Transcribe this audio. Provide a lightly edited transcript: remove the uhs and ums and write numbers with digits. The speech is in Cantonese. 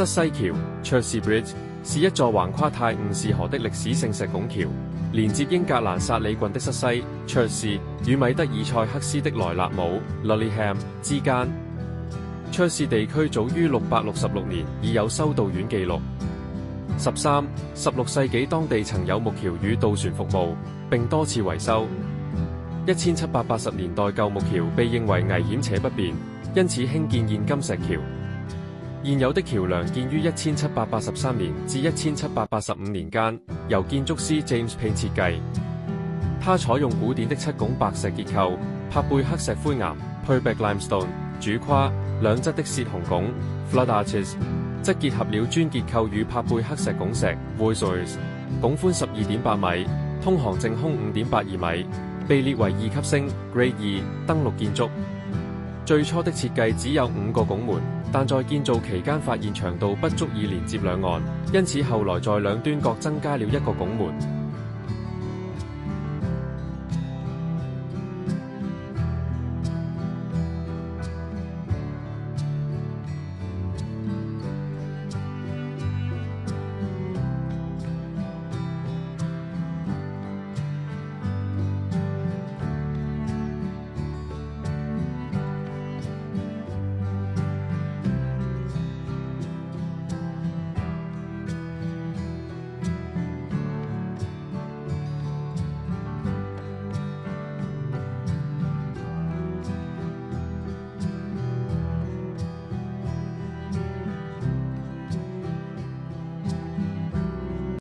塞西橋 Chertsey Bridge 是一座橫跨泰晤士河的歷史性石拱橋，連接英格蘭薩里郡的塞西 Chertsey 與米德爾塞克斯的萊納姆 Lullyham 之間。Chertsey 地區早於666年已有修道院記錄。13、16世紀當地曾有木橋與渡船服務，並多次維修。1780年代舊木橋被認為危險且不便，因此興建現今石橋。現有的橋梁建於1783年至1785年間，由建築師 James Pain 設計。它採用古典的七拱白石結構，帕貝克石灰岩 Purbeck Limestone 主跨，兩側的泄洪拱 Flood Arches 則結合了磚結構與帕貝克石拱石 Voussoirs， 拱寬12.8米，通航淨空5.82米，被列為2級星 Grade 2登陸建築。最初的設計只有5個拱門，但在建造期間發現長度不足以連接兩岸，因此後來在兩端各增加了1個拱門。